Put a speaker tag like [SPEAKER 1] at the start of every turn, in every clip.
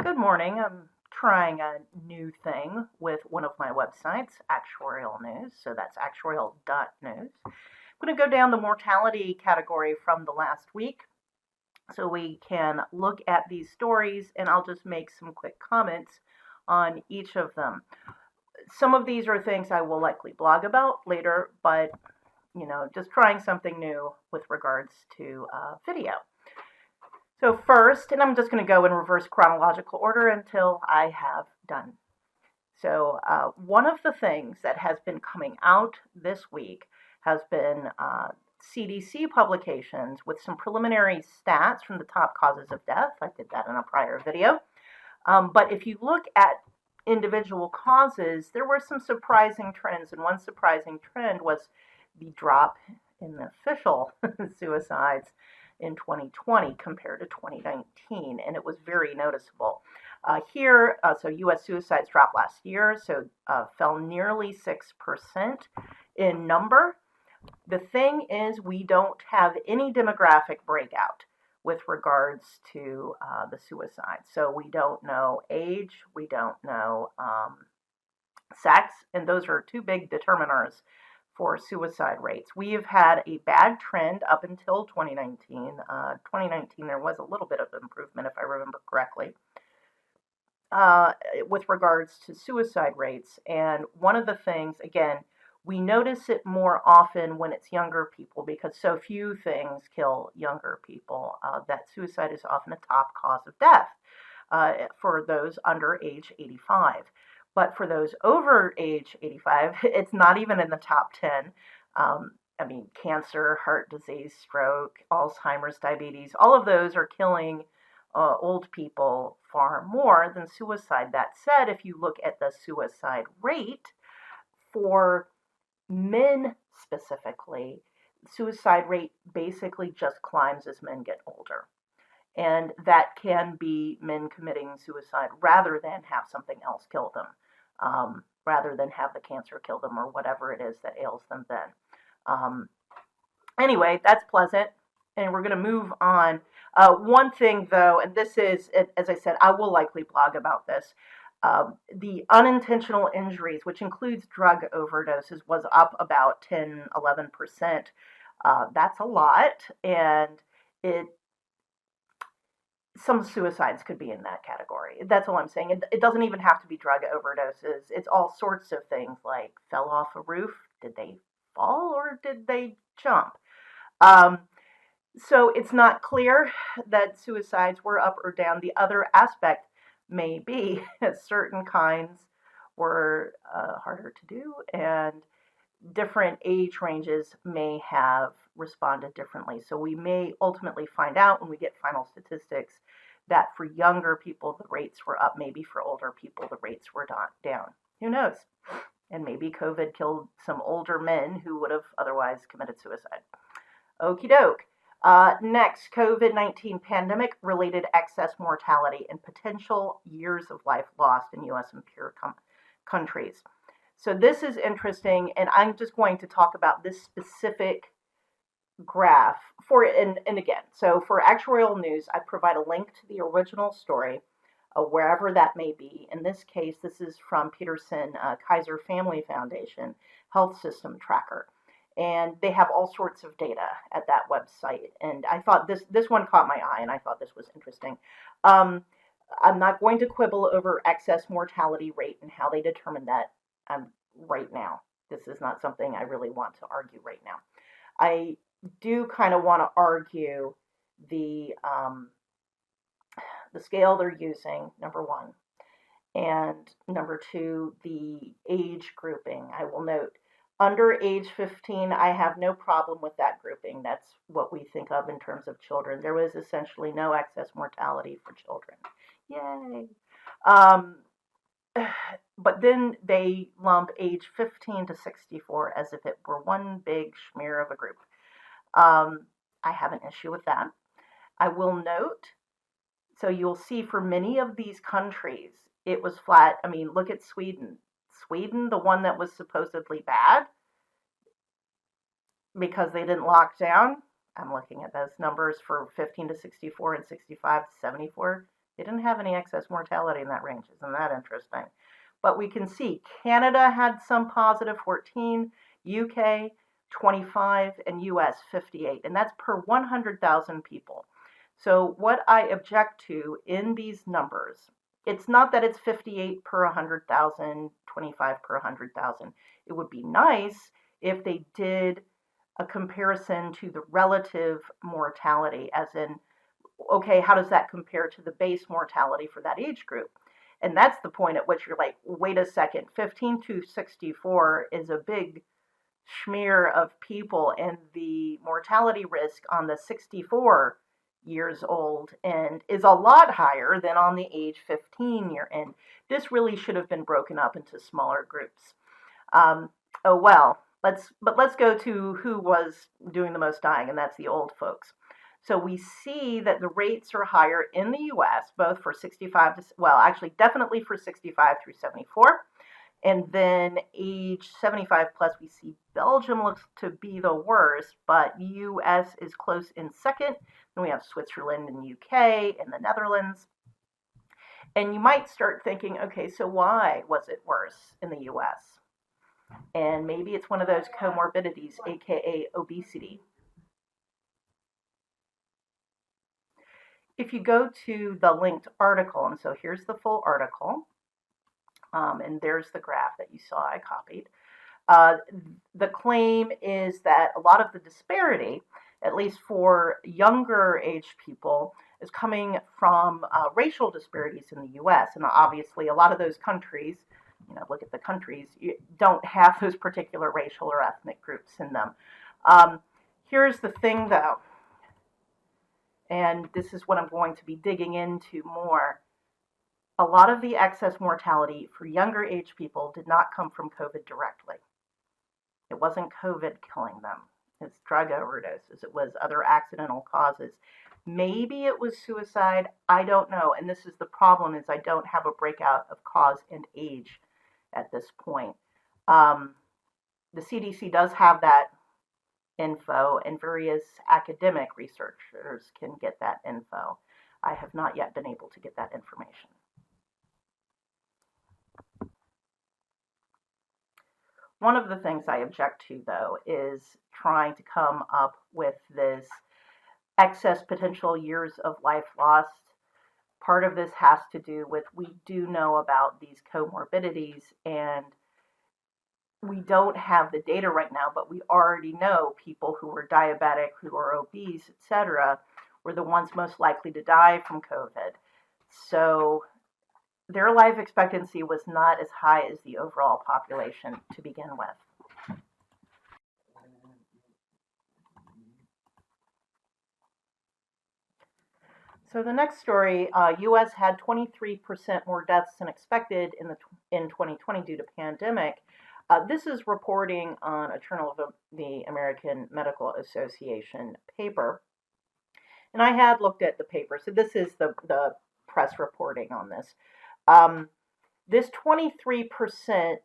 [SPEAKER 1] Good morning. I'm trying a new thing with one of my websites, Actuarial News. So that's actuarial.news. I'm going to go down the mortality category from the last week so we can look at these stories, and I'll just make some quick comments on each of them. Some of these are things I will likely blog about later, but just trying something new with regards to video. So first, and I'm just going to go in reverse chronological order until I have done. So one of the things that has been coming out this week has been CDC publications with some preliminary stats from the top causes of death. I did that in a prior video. But if you look at individual causes, there were some surprising trends, and one surprising trend was the drop in the official suicides in 2020 compared to 2019, and it was very noticeable. So U.S. suicides dropped last year, so fell nearly 6% in number. The thing is, we don't have any demographic breakout with regards to the suicide. So we don't know age, we don't know sex, and those are two big determiners for suicide rates. We have had a bad trend up until 2019. 2019, there was a little bit of improvement, if I remember correctly, with regards to suicide rates. And one of the things, again, we notice it more often when it's younger people because so few things kill younger people, that suicide is often a top cause of death for those under age 85. But for those over age 85, it's not even in the top 10. Cancer, heart disease, stroke, Alzheimer's, diabetes, all of those are killing old people far more than suicide. That said, if you look at the suicide rate for men specifically, suicide rate basically just climbs as men get older. And that can be men committing suicide rather than have something else kill them, rather than have the cancer kill them or whatever it is that ails them then. Anyway, that's pleasant. And we're going to move on. One thing, though, and this is, as I said, I will likely blog about this. The unintentional injuries, which includes drug overdoses, was up about 10, 11%. That's a lot, and some suicides could be in that category. That's all I'm saying. It doesn't even have to be drug overdoses. It's all sorts of things like fell off a roof. Did they fall or did they jump? So it's not clear that suicides were up or down. The other aspect may be that certain kinds were harder to do, and different age ranges may have responded differently. So we may ultimately find out when we get final statistics that for younger people, the rates were up. Maybe for older people, the rates were down. Who knows? And maybe COVID killed some older men who would have otherwise committed suicide. Okie doke. Next, COVID-19 pandemic related excess mortality and potential years of life lost in U.S. and peer countries. So this is interesting, and I'm just going to talk about this specific graph and again, so for Actuarial News, I provide a link to the original story, wherever that may be. In this case, this is from Peterson Kaiser Family Foundation Health System Tracker. And they have all sorts of data at that website. And I thought this one caught my eye, and I thought this was interesting. I'm not going to quibble over excess mortality rate and how they determine that right now. This is not something I really want to argue right now. I do kind of want to argue the scale they're using, number one, and number two, the age grouping. I will note under age 15, I have no problem with that grouping. That's what we think of in terms of children. There was essentially no excess mortality for children. Yay. But then they lump age 15 to 64 as if it were one big schmear of a group. I have an issue with that. I will note, so you'll see for many of these countries, it was flat. Look at Sweden. Sweden, the one that was supposedly bad because they didn't lock down. I'm looking at those numbers for 15 to 64 and 65 to 74. They didn't have any excess mortality in that range. Isn't that interesting? But we can see Canada had some positive 14, UK 25, and US 58, and that's per 100,000 people. So what I object to in these numbers, it's not that it's 58 per 100,000, 25 per 100,000. It would be nice if they did a comparison to the relative mortality, as in, okay, how does that compare to the base mortality for that age group? And that's the point at which you're like, wait a second, 15 to 64 is a big smear of people, and the mortality risk on the 64 years old and is a lot higher than on the age 15 year end. This really should have been broken up into smaller groups. Oh well, let's go to who was doing the most dying, and that's the old folks. So we see that the rates are higher in the US, both for 65 to, well, actually definitely for 65 through 74. And then age 75 plus, we see Belgium looks to be the worst, but US is close in second. Then we have Switzerland and UK and the Netherlands. And you might start thinking, okay, so why was it worse in the US? And maybe it's one of those comorbidities, aka obesity. If you go to the linked article, and so here's the full article, and there's the graph that you saw I copied. The claim is that a lot of the disparity, at least for younger age people, is coming from racial disparities in the US. And obviously, a lot of those countries, look at the countries, don't have those particular racial or ethnic groups in them. Here's the thing, though, and this is what I'm going to be digging into more. A lot of the excess mortality for younger age people did not come from COVID directly. It wasn't COVID killing them. It's drug overdoses. It was other accidental causes. Maybe it was suicide. I don't know. And this is the problem, is I don't have a breakout of cause and age at this point. The CDC does have that info, and various academic researchers can get that info. I have not yet been able to get that information. One of the things I object to, though, is trying to come up with this excess potential years of life lost. Part of this has to do with, we do know about these comorbidities, and we don't have the data right now, but we already know people who were diabetic, who are obese, etc., were the ones most likely to die from COVID. So their life expectancy was not as high as the overall population to begin with. So the next story, U.S. had 23% more deaths than expected in 2020 due to pandemic. This is reporting on a Journal of the American Medical Association paper. And I had looked at the paper, so this is the press reporting on this. This 23%,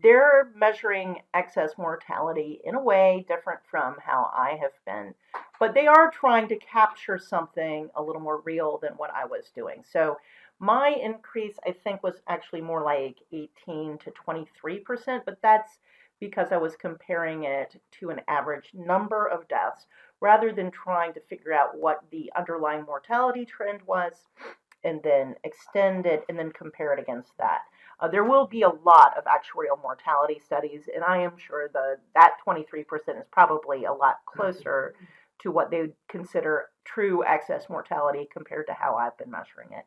[SPEAKER 1] they're measuring excess mortality in a way different from how I have been, but they are trying to capture something a little more real than what I was doing. So my increase, I think, was actually more like 18 to 23%, but that's because I was comparing it to an average number of deaths rather than trying to figure out what the underlying mortality trend was and then extend it and then compare it against that. There will be a lot of actuarial mortality studies, and I am sure that 23% is probably a lot closer to what they would consider true excess mortality compared to how I've been measuring it.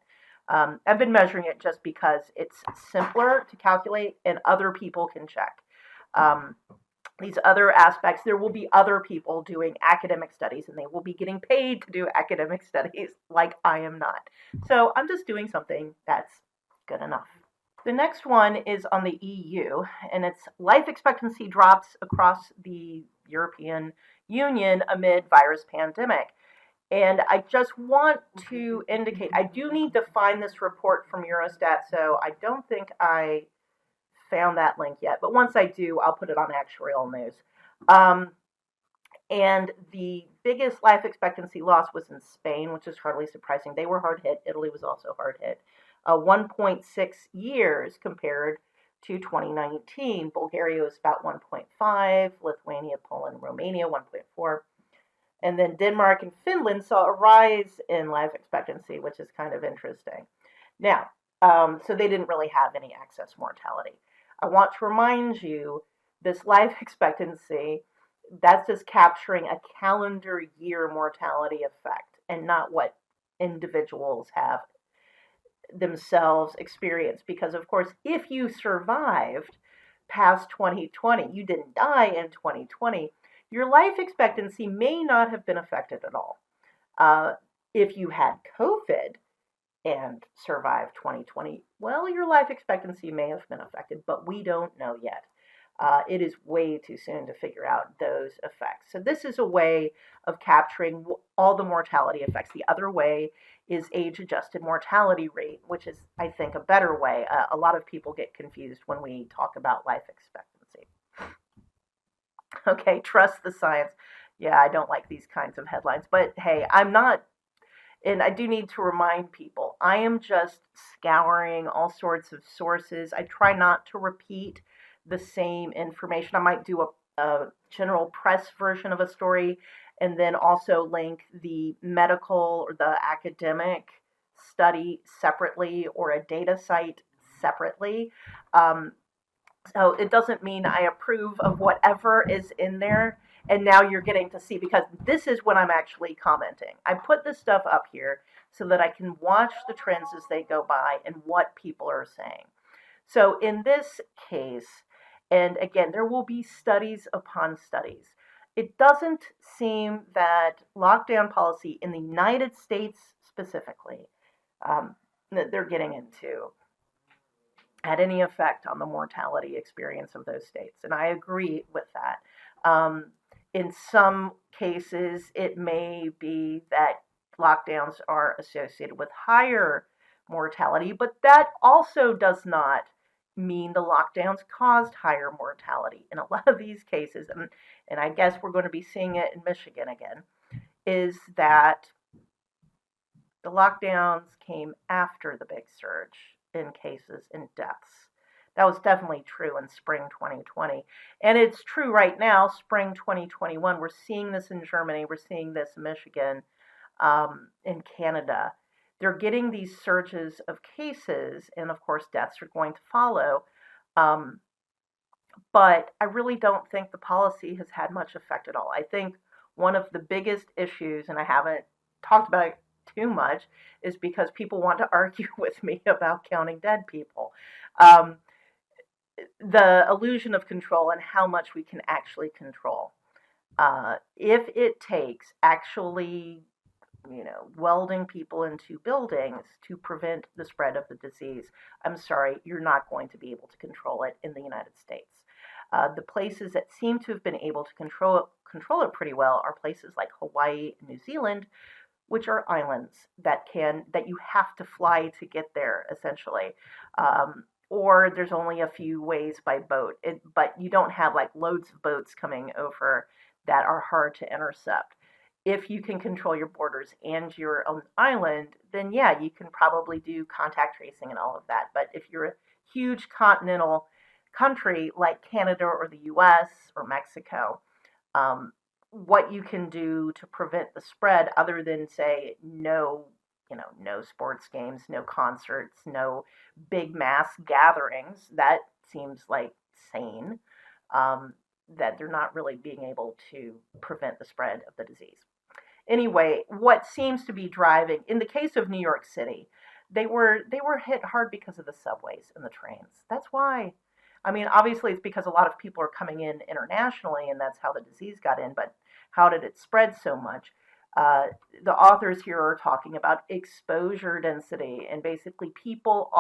[SPEAKER 1] I've been measuring it just because it's simpler to calculate and other people can check. These other aspects, there will be other people doing academic studies, and they will be getting paid to do academic studies like I am not. So I'm just doing something that's good enough. The next one is on the EU, and it's life expectancy drops across the European Union amid virus pandemic. And I just want to indicate, I do need to find this report from Eurostat, so I don't think I found that link yet, but once I do, I'll put it on Actuarial News. And the biggest life expectancy loss was in Spain, which is hardly surprising. They were hard hit. Italy was also hard hit. 1.6 years compared to 2019. Bulgaria was about 1.5, Lithuania, Poland, Romania 1.4. And then Denmark and Finland saw a rise in life expectancy, which is kind of interesting. Now, so they didn't really have any excess mortality. I want to remind you this life expectancy, that's just capturing a calendar year mortality effect and not what individuals have themselves experienced. Because, of course, if you survived past 2020, you didn't die in 2020, your life expectancy may not have been affected at all. If you had COVID and survived 2020, well, your life expectancy may have been affected, but we don't know yet. It is way too soon to figure out those effects. So this is a way of capturing all the mortality effects. The other way is age-adjusted mortality rate, which is, I think, a better way. A lot of people get confused when we talk about life expectancy. Okay, trust the science. Yeah, I don't like these kinds of headlines, but hey, I'm not, and I do need to remind people, I am just scouring all sorts of sources. I try not to repeat the same information. I might do a general press version of a story and then also link the medical or the academic study separately or a data site separately. So it doesn't mean I approve of whatever is in there. And now you're getting to see, because this is when I'm actually commenting. I put this stuff up here so that I can watch the trends as they go by and what people are saying. So in this case, and again, there will be studies upon studies. It doesn't seem that lockdown policy in the United States specifically, that they're getting into, had any effect on the mortality experience of those states. And I agree with that. In some cases, it may be that lockdowns are associated with higher mortality, but that also does not mean the lockdowns caused higher mortality. In a lot of these cases, and I guess we're going to be seeing it in Michigan again, is that the lockdowns came after the big surge in cases and deaths. That was definitely true in spring 2020. And it's true right now, spring 2021. We're seeing this in Germany. We're seeing this in Michigan, in Canada. They're getting these surges of cases, and of course, deaths are going to follow. But I really don't think the policy has had much effect at all. I think one of the biggest issues, and I haven't talked about it too much, is because people want to argue with me about counting dead people. The illusion of control and how much we can actually control. If it takes actually, welding people into buildings to prevent the spread of the disease, I'm sorry, you're not going to be able to control it in the United States. The places that seem to have been able to control it pretty well are places like Hawaii and New Zealand, which are islands that you have to fly to get there, essentially. Or there's only a few ways by boat, but you don't have like loads of boats coming over that are hard to intercept. If you can control your borders and your own island, then yeah, you can probably do contact tracing and all of that. But if you're a huge continental country like Canada or the US or Mexico, what you can do to prevent the spread, other than say no sports games, no concerts, no big mass gatherings, that seems like sane, that they're not really being able to prevent the spread of the disease. Anyway, what seems to be driving, in the case of New York City, they were hit hard because of the subways and the trains. That's why. I mean, obviously it's because a lot of people are coming in internationally and that's how the disease got in, but how did it spread so much? The authors here are talking about exposure density, and basically people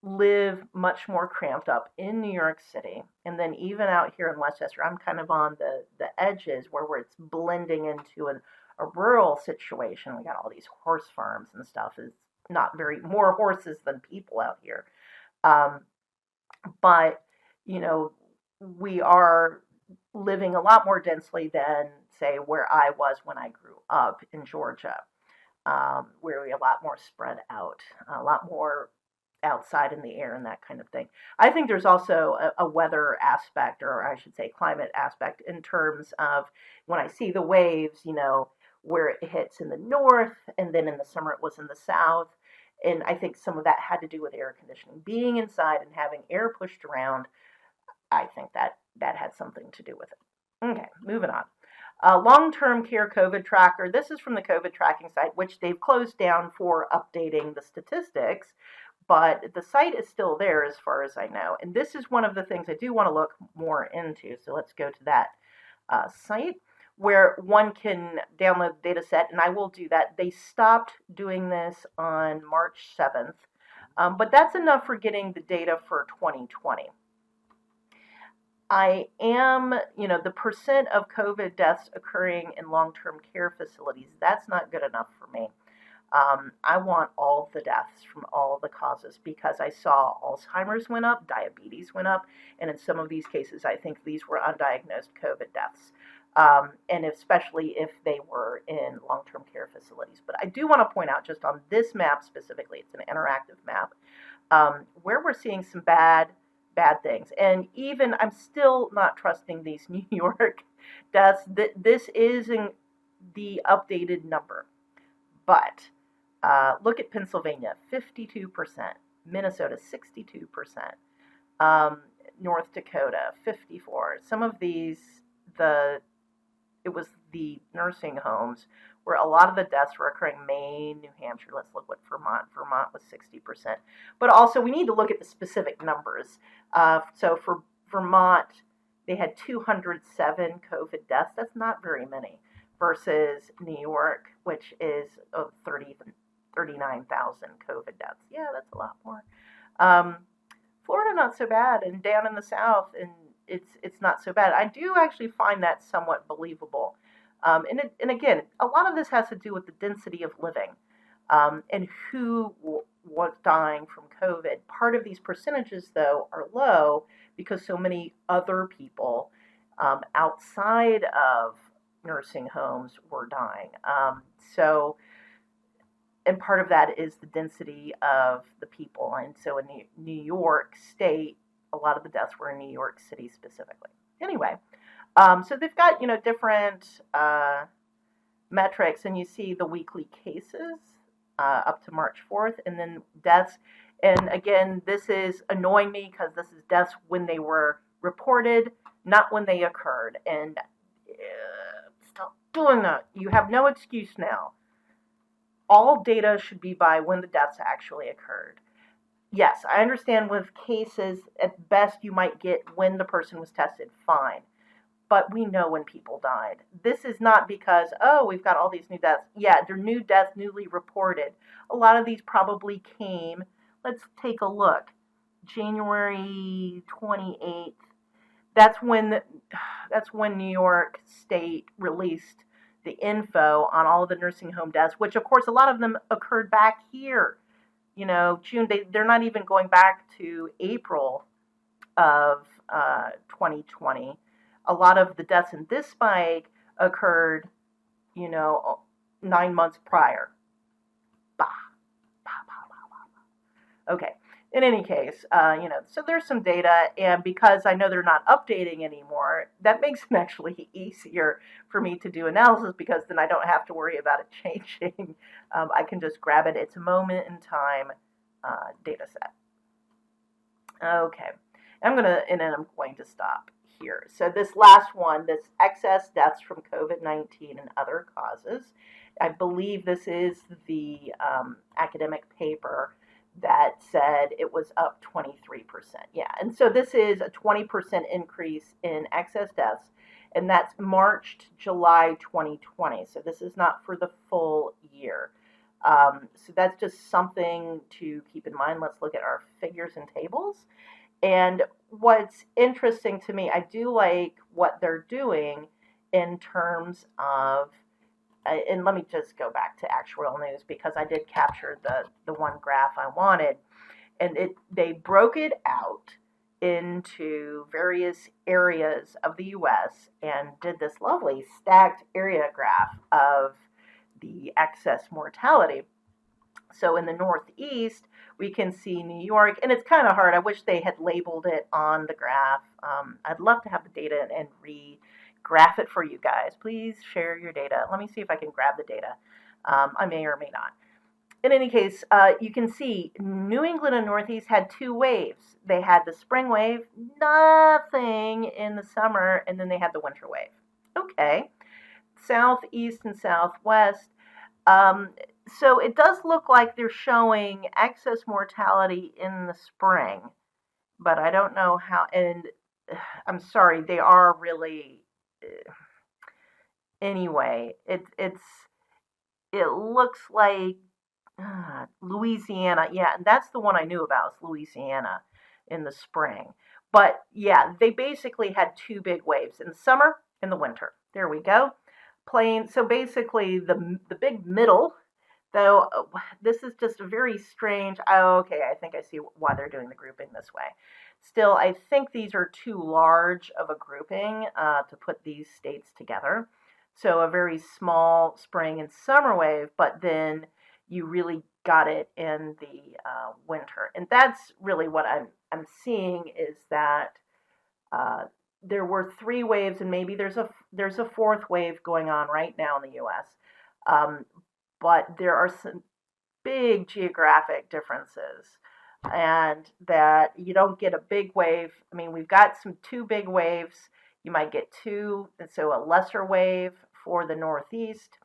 [SPEAKER 1] live much more cramped up in New York City, and then even out here in Westchester, I'm kind of on the edges where it's blending into a rural situation. We got all these horse farms and stuff. It's not more horses than people out here, but we are living a lot more densely than, say, where I was when I grew up in Georgia, where we were a lot more spread out, a lot more outside in the air and that kind of thing. I think there's also a weather aspect, or I should say climate aspect, in terms of when I see the waves, where it hits in the north and then in the summer it was in the south. And I think some of that had to do with air conditioning. Being inside and having air pushed around, I think that had something to do with it. Okay, moving on. Long-term care COVID tracker. This is from the COVID tracking site, which they've closed down for updating the statistics, but the site is still there as far as I know. And this is one of the things I do want to look more into. So let's go to that site where one can download the data set, and I will do that. They stopped doing this on March 7th, but that's enough for getting the data for 2020. I am, the percent of COVID deaths occurring in long-term care facilities, that's not good enough for me. I want all the deaths from all the causes because I saw Alzheimer's went up, diabetes went up, and in some of these cases, I think these were undiagnosed COVID deaths, and especially if they were in long-term care facilities. But I do want to point out just on this map specifically, it's an interactive map, where we're seeing some bad things. And even I'm still not trusting these New York deaths. This isn't the updated number. But look at Pennsylvania, 52%, Minnesota, 62%, North Dakota, 54%. Some of these, it was the nursing homes where a lot of the deaths were occurring. Maine, New Hampshire. Let's look what Vermont was 60%. But also we need to look at the specific numbers. So for Vermont, they had 207 COVID deaths. That's not very many. Versus New York, which is 39,000 COVID deaths. Yeah, that's a lot more. Florida, not so bad, and down in the South, and it's not so bad. I do actually find that somewhat believable. And again, a lot of this has to do with the density of living, and who was dying from COVID. Part of these percentages, though, are low because so many other people outside of nursing homes were dying. And part of that is the density of the people. And so in New York State, a lot of the deaths were in New York City specifically. Anyway, so they've got, different metrics, and you see the weekly cases up to March 4th, and then deaths. And again, this is annoying me because this is deaths when they were reported, not when they occurred. And stop doing that. You have no excuse now. All data should be by when the deaths actually occurred. Yes, I understand with cases, at best you might get when the person was tested, fine. But we know when people died. This is not because, we've got all these new deaths. Yeah, they're new deaths, newly reported. A lot of these probably came, let's take a look, January 28th. That's when New York State released the info on all of the nursing home deaths, which of course a lot of them occurred back here. June, they're not even going back to April of 2020. A lot of the deaths in this spike occurred, 9 months prior. Bah. Bah, bah, bah, bah. Okay. In any case, so there's some data, and because I know they're not updating anymore, that makes it actually easier for me to do analysis because then I don't have to worry about it changing. I can just grab it. It's a moment in time data set. Okay, and then I'm going to stop here. So this last one, this excess deaths from COVID-19 and other causes, I believe this is the academic paper that said it was up 23%. Yeah, and so this is a 20% increase in excess deaths, and that's March to July 2020. So this is not for the full year. So that's just something to keep in mind. Let's look at our figures and tables. And what's interesting to me, I do like what they're doing in terms of and let me just go back to Actuarial News because I did capture the one graph I wanted, and they broke it out into various areas of the US and did this lovely stacked area graph of the excess mortality. So in the Northeast, we can see New York, and it's kind of hard. I wish they had labeled it on the graph. I'd love to have the data and re-graph it for you guys. Please share your data. Let me see if I can grab the data. I may or may not. In any case, you can see New England and Northeast had two waves. They had the spring wave, nothing in the summer, and then they had the winter wave. Okay. Southeast and Southwest. Um, so it does look like they're showing excess mortality in the spring, but I don't know how. And I'm sorry, they are really. Anyway, it looks like Louisiana. Yeah, and that's the one I knew about. Is Louisiana in the spring. But yeah, they basically had two big waves in the summer and the winter. There we go. Plain. So basically, the big middle. Though this is just a very strange. Oh, okay, I think I see why they're doing the grouping this way. Still, I think these are too large of a grouping to put these states together. So a very small spring and summer wave, but then you really got it in the winter, and that's really what I'm seeing is that uh, there were three waves, and maybe there's a fourth wave going on right now in the U.S. Um, but there are some big geographic differences, and that you don't get a big wave. I mean, we've got two big waves. You might get two, and so a lesser wave for the Northeast,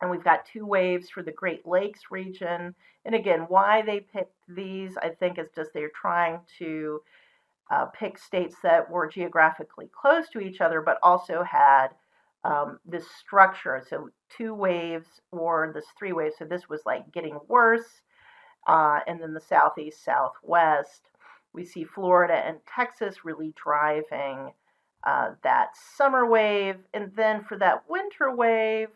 [SPEAKER 1] and we've got two waves for the Great Lakes region. And again, why they picked these, I think, is just they're trying to pick states that were geographically close to each other, but also had this structure. So two waves or this three waves. So this was like getting worse. And then the southeast, southwest, we see Florida and Texas really driving that summer wave. And then for that winter wave,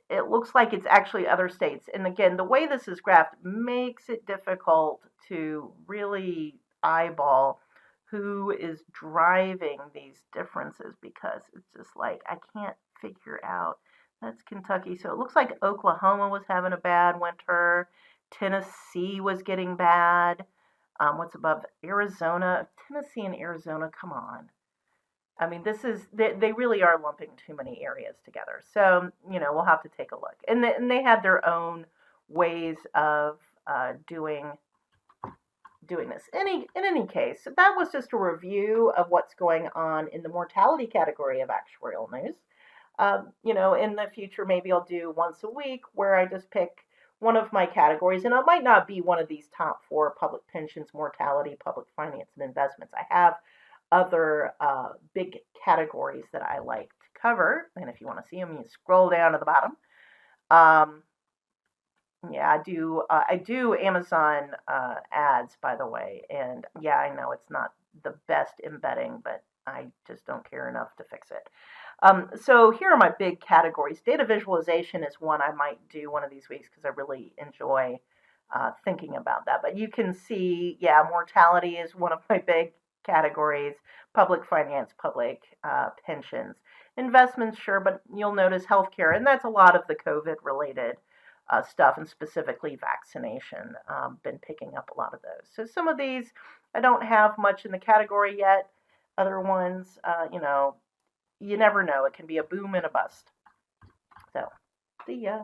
[SPEAKER 1] it looks like it's actually other states. And again, the way this is graphed makes it difficult to really eyeball who is driving these differences, because it's just like I can't figure out. That's Kentucky. So it looks like Oklahoma was having a bad winter. Tennessee was getting bad. What's above Arizona? Tennessee and Arizona, come on. I mean, they really are lumping too many areas together. So, we'll have to take a look. And they had their own ways of doing this. In any case, that was just a review of what's going on in the mortality category of actuarial news. In the future, maybe I'll do once a week where I just pick one of my categories, and it might not be one of these top four: public pensions, mortality, public finance, and investments. I have other big categories that I like to cover, and if you want to see them, you scroll down to the bottom. Yeah, I do Amazon ads, by the way, and yeah, I know it's not the best embedding, but I just don't care enough to fix it. So here are my big categories. Data visualization is one I might do one of these weeks because I really enjoy thinking about that. But you can see, yeah, mortality is one of my big categories. Public finance, public pensions, investments, sure, but you'll notice healthcare, and that's a lot of the COVID related stuff, and specifically vaccination. Been picking up a lot of those. So some of these I don't have much in the category yet. Other ones, you never know. It can be a boom and a bust. So, see ya.